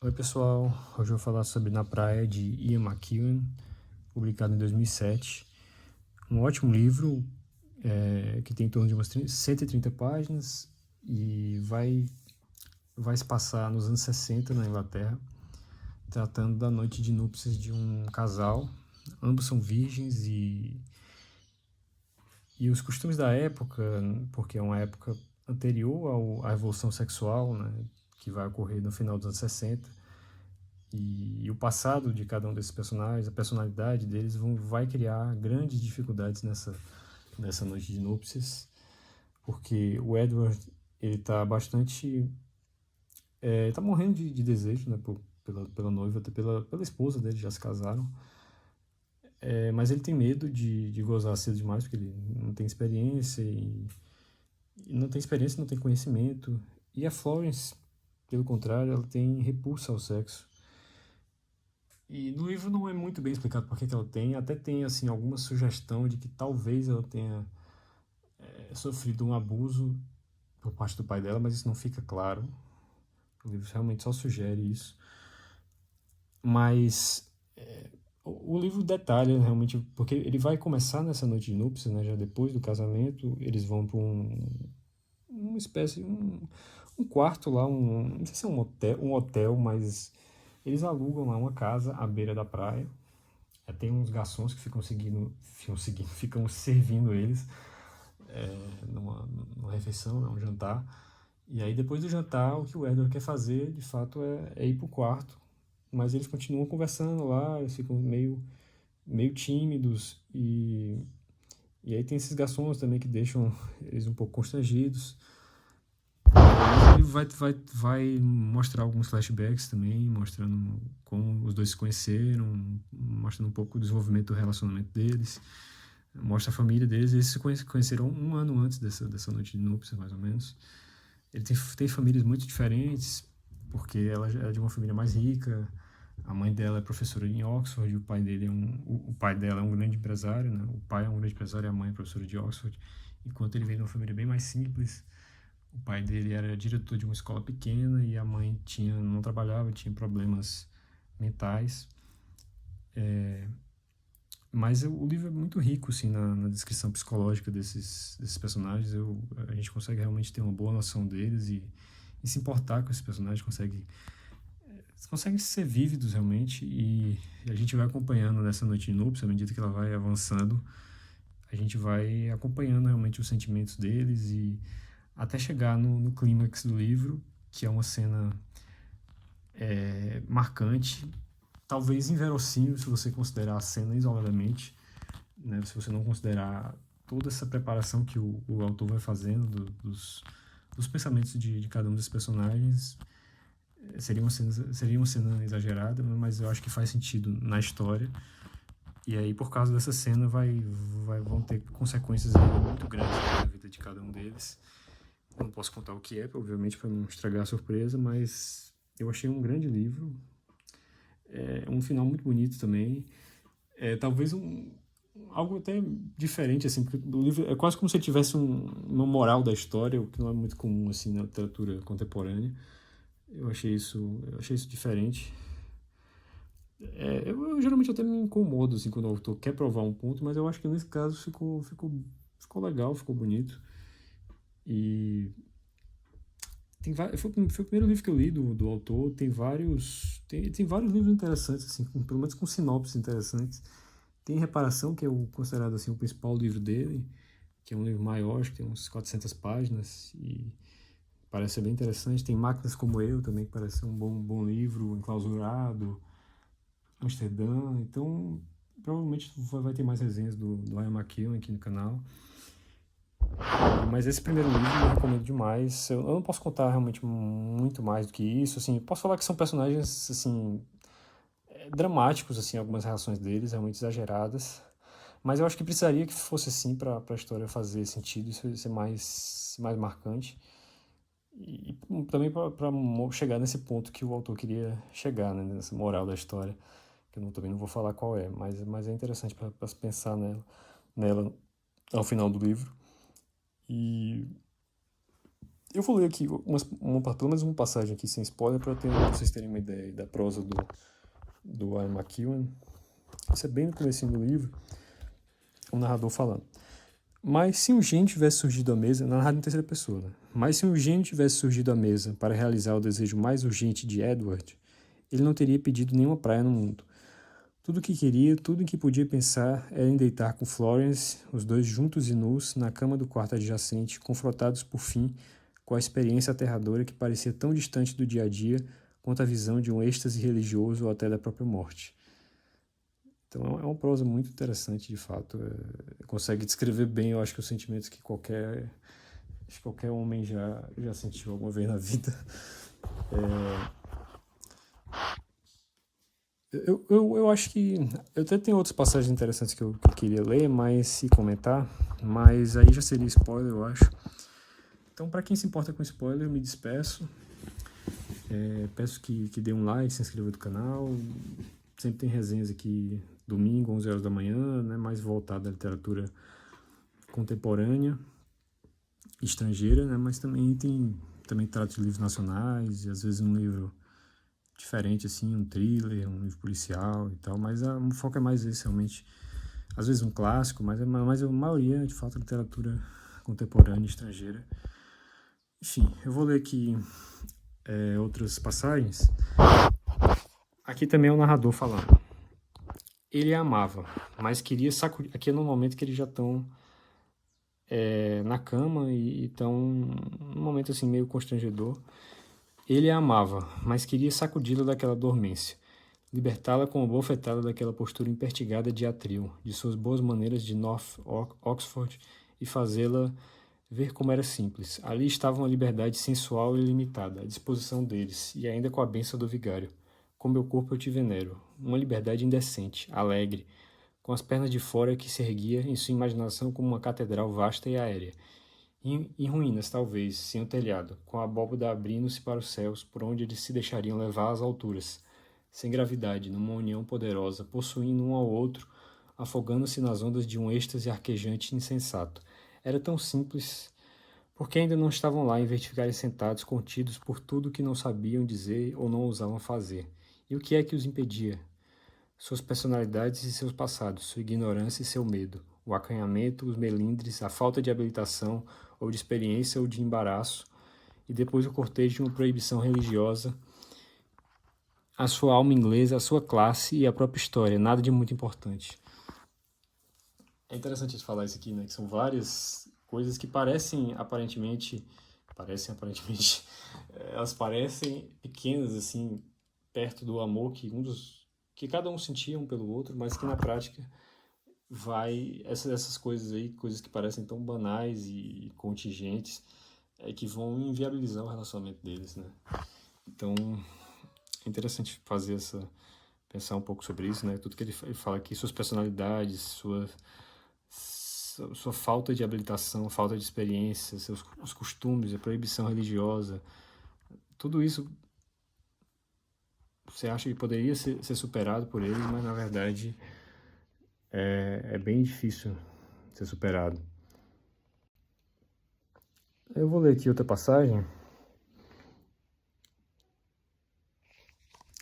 Oi pessoal, hoje eu vou falar sobre Na Praia de Ian McEwan, publicado em 2007. Um ótimo livro que tem em torno de umas 130 páginas e vai se passar nos anos 60 na Inglaterra, tratando da noite de núpcias de um casal. Ambos são virgens e os costumes da época, porque é uma época anterior à Revolução Sexual, né, que vai ocorrer no final dos anos 60. E o passado de cada um desses personagens, a personalidade deles vai criar grandes dificuldades nessa noite de núpcias, porque o Edward, ele tá bastante... tá morrendo de desejo, né, pela noiva, até pela esposa dele, já se casaram. Mas ele tem medo de gozar cedo demais, porque ele não tem experiência, e não tem experiência, não tem conhecimento. E a Florence, pelo contrário, ela tem repulsa ao sexo. E no livro não é muito bem explicado por que ela tem, até tem assim alguma sugestão de que talvez ela tenha sofrido um abuso por parte do pai dela, mas isso não fica claro. O livro realmente só sugere isso. Mas o livro detalha realmente, porque ele vai começar nessa noite de núpcias, né, já depois do casamento, eles vão para uma espécie, um quarto lá, não sei se é um hotel, mas eles alugam lá uma casa à beira da praia. Tem uns garçons que ficam servindo eles numa refeição, né, um jantar. E aí depois do jantar, o que o Edward quer fazer, de fato, é ir pro quarto. Mas eles continuam conversando lá, eles ficam meio tímidos. E aí tem esses garçons também que deixam eles um pouco constrangidos. Mas ele vai mostrar alguns flashbacks também, mostrando como os dois se conheceram, mostrando um pouco o desenvolvimento do relacionamento deles, mostra a família deles. Eles se conheceram um ano antes dessa noite de núpcias, mais ou menos. Ele tem famílias muito diferentes, porque ela é de uma família mais rica. A mãe dela é professora em Oxford, e o pai dela é um grande empresário, né? O pai é um grande empresário e a mãe é professora de Oxford, enquanto ele vem de uma família bem mais simples. O pai dele era diretor de uma escola pequena e a mãe não trabalhava, tinha problemas mentais. Mas o livro é muito rico assim, na descrição psicológica desses personagens. A gente consegue realmente ter uma boa noção deles e se importar com esses personagens, conseguem ser vívidos realmente, e a gente vai acompanhando nessa noite de núpcias, à medida que ela vai avançando, a gente vai acompanhando realmente os sentimentos deles e até chegar no clímax do livro, que é uma cena marcante, talvez inverossímil se você considerar a cena isoladamente, né? Se você não considerar toda essa preparação que o autor vai fazendo dos pensamentos de cada um dos personagens. Seria uma cena exagerada, mas eu acho que faz sentido na história. E aí, por causa dessa cena, vão ter consequências muito grandes na vida de cada um deles. Eu não posso contar o que é, obviamente, para não estragar a surpresa, mas eu achei um grande livro. Um final muito bonito também. Talvez algo até diferente, assim, porque o livro é quase como se ele tivesse uma moral da história, o que não é muito comum assim na literatura contemporânea. Eu achei isso diferente. Eu geralmente até me incomodo assim, quando o autor quer provar um ponto, mas eu acho que nesse caso ficou legal, ficou bonito. E foi o primeiro livro que eu li do autor. Tem vários livros interessantes, assim, pelo menos com sinopses interessantes. Tem Reparação, que é considerado assim, o principal livro dele, que é um livro maior, acho que tem uns 400 páginas, e parece ser bem interessante. Tem Máquinas Como Eu também, que parece ser um bom livro, Enclausurado, Amsterdã. Então, provavelmente vai ter mais resenhas do Ian McEwan aqui no canal. Mas esse primeiro livro eu recomendo demais. Eu não posso contar realmente muito mais do que isso. Assim, posso falar que são personagens assim, dramáticos, assim, algumas reações deles, realmente exageradas. Mas eu acho que precisaria que fosse assim para a história fazer sentido e ser mais marcante. E também para chegar nesse ponto que o autor queria chegar, né, nessa moral da história, que eu também não vou falar qual é, mas é interessante para se pensar nela ao final do livro. E Eu vou ler aqui pelo menos uma passagem aqui sem spoiler para vocês terem uma ideia da prosa do Ian McEwan. Isso é bem no começo do livro, o narrador falando. Mas se um gênio tivesse surgido à mesa, narrado em terceira pessoa, né? Mas se um gênio tivesse surgido à mesa para realizar o desejo mais urgente de Edward, ele não teria pedido nenhuma praia no mundo. Tudo o que queria, tudo em que podia pensar era em deitar com Florence, os dois juntos e nus, na cama do quarto adjacente, confrontados por fim com a experiência aterradora que parecia tão distante do dia a dia quanto a visão de um êxtase religioso ou até da própria morte. Então é uma prosa muito interessante, de fato. Consegue descrever bem, eu acho que os sentimentos que qualquer homem já sentiu alguma vez na vida. Eu acho que... Eu até tenho outras passagens interessantes que eu queria ler, e comentar, mas aí já seria spoiler, eu acho. Então, para quem se importa com spoiler, eu me despeço. Peço que dê um like, se inscreva no canal. Sempre tem resenhas aqui, domingo, 11 horas da manhã, né, mais voltada à literatura contemporânea, estrangeira, né, mas também trato de livros nacionais, e às vezes um livro diferente, assim, um thriller, um livro policial e tal, mas o foco é mais esse, realmente. Às vezes um clássico, mas a maioria, de fato, literatura contemporânea, estrangeira. Enfim, eu vou ler aqui outras passagens. Aqui também é o narrador falando. Ele a amava, mas queria sacudir... Aqui é no momento que eles já estão na cama e estão num momento assim meio constrangedor. Ele a amava, mas queria sacudi-la daquela dormência, libertá-la com uma bofetada daquela postura impertigada de atril, de suas boas maneiras de North Oxford, e fazê-la ver como era simples. Ali estava uma liberdade sensual e ilimitada, à disposição deles, e ainda com a bênção do vigário. Com meu corpo eu te venero. Uma liberdade indecente, alegre, com as pernas de fora que se erguia em sua imaginação como uma catedral vasta e aérea. Em ruínas, talvez, sem o telhado, com a abóbada abrindo-se para os céus, por onde eles se deixariam levar às alturas, sem gravidade, numa união poderosa, possuindo um ao outro, afogando-se nas ondas de um êxtase arquejante e insensato. Era tão simples, porque ainda não estavam lá em verticais sentados, contidos por tudo que não sabiam dizer ou não ousavam fazer. E o que é que os impedia? Suas personalidades e seus passados, sua ignorância e seu medo, o acanhamento, os melindres, a falta de habilitação, ou de experiência ou de embaraço, e depois o cortejo de uma proibição religiosa, a sua alma inglesa, a sua classe e a própria história, nada de muito importante. É interessante a gente falar isso aqui, né? Que são várias coisas que aparentemente, elas parecem pequenas, assim, perto do amor que cada um sentia um pelo outro, mas que na prática essas coisas aí, coisas que parecem tão banais e contingentes, que vão inviabilizar o relacionamento deles, né? Então, é interessante pensar um pouco sobre isso, né? Tudo que ele fala aqui, suas personalidades, sua falta de habilitação, falta de experiência, os costumes, a proibição religiosa, tudo isso você acha que poderia ser superado por ele, mas na verdade é bem difícil ser superado. Eu vou ler aqui outra passagem.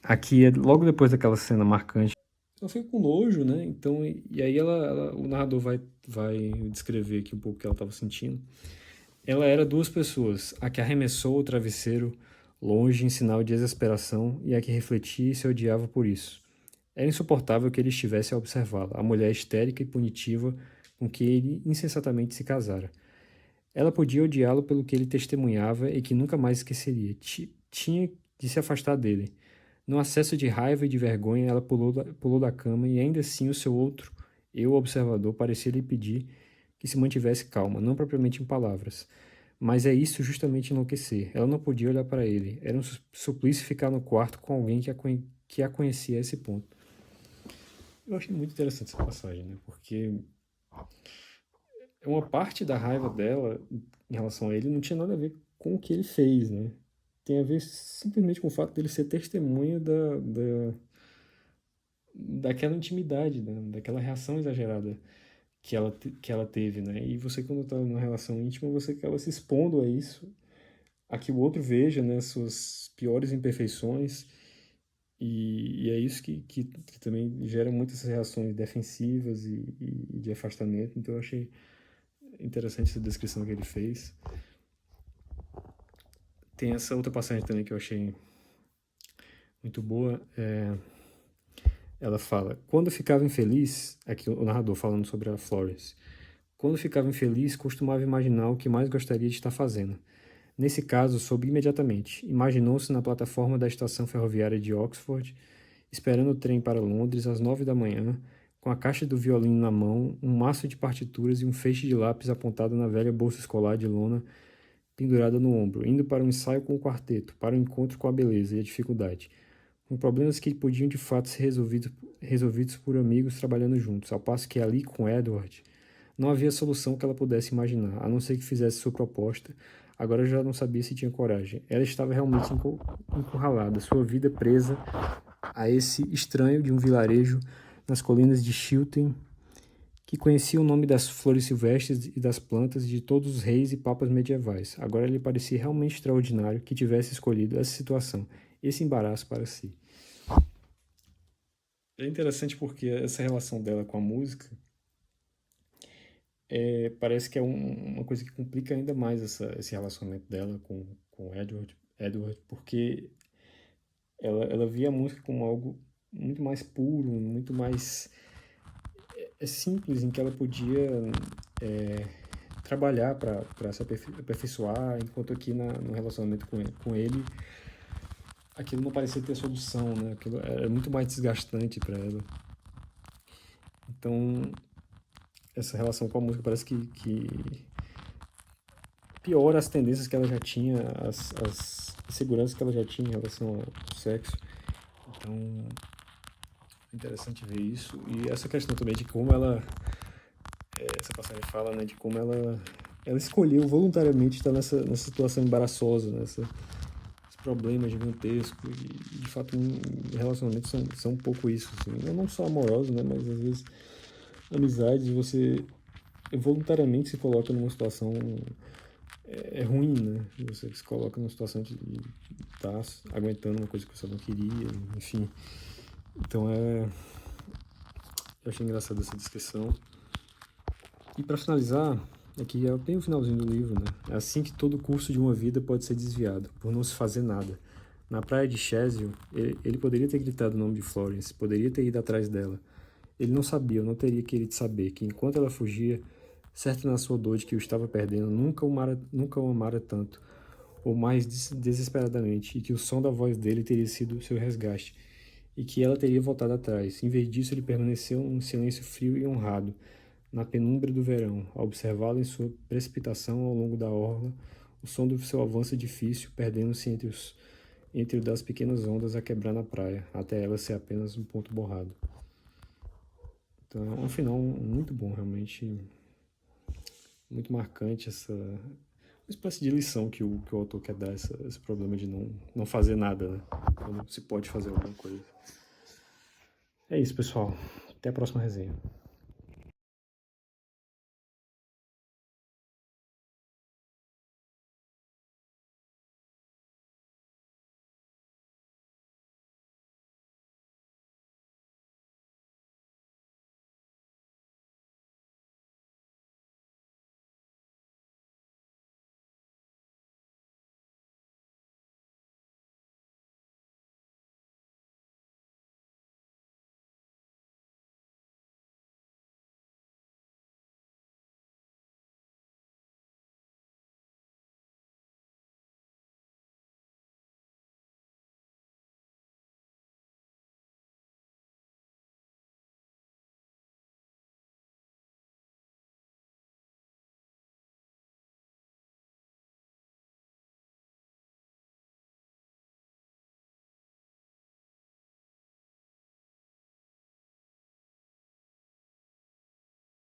Aqui é logo depois daquela cena marcante. Ela fica com nojo, né? Então, e aí o narrador vai descrever aqui um pouco o que ela estava sentindo. Ela era duas pessoas, a que arremessou o travesseiro longe em sinal de exasperação e a que refletia e se odiava por isso. Era insuportável que ele estivesse a observá-la, a mulher histérica e punitiva com que ele insensatamente se casara. Ela podia odiá-lo pelo que ele testemunhava e que nunca mais esqueceria. Tinha de se afastar dele. No acesso de raiva e de vergonha, ela pulou da cama e ainda assim o seu outro, eu, observador, parecia lhe pedir que se mantivesse calma, não propriamente em palavras. Mas é isso justamente enlouquecer. Ela não podia olhar para ele. Era um suplício ficar no quarto com alguém que a conhecia a esse ponto. Eu achei muito interessante essa passagem, né? Porque uma parte da raiva dela em relação a ele não tinha nada a ver com o que ele fez, né? Tem a ver simplesmente com o fato dele ser testemunha daquela intimidade, né? Daquela reação exagerada que ela teve, né? E você, quando está numa relação íntima, você acaba se expondo a isso a que o outro veja, né, suas piores imperfeições, e é isso que também gera muitas reações defensivas e de afastamento. Então eu achei interessante essa descrição que ele fez. Tem essa outra passagem também que eu achei muito boa. Ela fala: quando ficava infeliz, aqui o narrador falando sobre a Florence, quando ficava infeliz, costumava imaginar o que mais gostaria de estar fazendo. Nesse caso, soube imediatamente. Imaginou-se na plataforma da estação ferroviária de Oxford, esperando o trem para Londres às 9 da manhã, com a caixa do violino na mão, um maço de partituras e um feixe de lápis apontado na velha bolsa escolar de lona pendurada no ombro, indo para um ensaio com o quarteto, para o encontro com a beleza e a dificuldade, com problemas que podiam de fato ser resolvidos por amigos trabalhando juntos, ao passo que ali, com Edward, não havia solução que ela pudesse imaginar, a não ser que fizesse sua proposta. Agora já não sabia se tinha coragem. Ela estava realmente encurralada, sua vida presa a esse estranho de um vilarejo nas colinas de Chiltern, que conhecia o nome das flores silvestres e das plantas de todos os reis e papas medievais. Agora lhe parecia realmente extraordinário que tivesse escolhido essa situação, esse embaraço para si. É interessante porque essa relação dela com a música parece que é uma coisa que complica ainda mais esse relacionamento dela com Edward, porque ela via a música como algo muito mais puro, muito mais simples, em que ela podia trabalhar para se aperfeiçoar, enquanto aqui no relacionamento com ele, aquilo não parecia ter solução, né? Aquilo era muito mais desgastante para ela. Então, essa relação com a música parece que piora as tendências que ela já tinha, as inseguranças que ela já tinha em relação ao sexo. Então, é interessante ver isso. E essa questão também de como essa passagem fala, né, de como ela escolheu voluntariamente estar nessa situação embaraçosa, esses problemas gigantescos. E de fato, relacionamentos são um pouco isso. Assim. Não só amorosos, né, mas às vezes amizades, você voluntariamente se coloca numa situação ruim, né? Você se coloca numa situação de estar aguentando uma coisa que você não queria, enfim. Então eu achei engraçado essa descrição. E para finalizar, aqui é bem o finalzinho do livro, né? É assim que todo o curso de uma vida pode ser desviado, por não se fazer nada. Na praia de Chesil, ele poderia ter gritado o nome de Florence, poderia ter ido atrás dela. Ele não sabia, ou não teria querido saber, que enquanto ela fugia, certo na sua dor de que o estava perdendo, nunca o amara tanto, ou mais desesperadamente, e que o som da voz dele teria sido seu resgate, e que ela teria voltado atrás. Em vez disso, ele permaneceu num silêncio frio e honrado, na penumbra do verão, a observá-la em sua precipitação ao longo da orla, o som do seu avanço difícil, perdendo-se entre o das pequenas ondas a quebrar na praia, até ela ser apenas um ponto borrado. Então é um final muito bom, realmente muito marcante, uma espécie de lição que o autor quer dar, esse problema de não fazer nada, né? Quando se pode fazer alguma coisa. É isso, pessoal. Até a próxima resenha.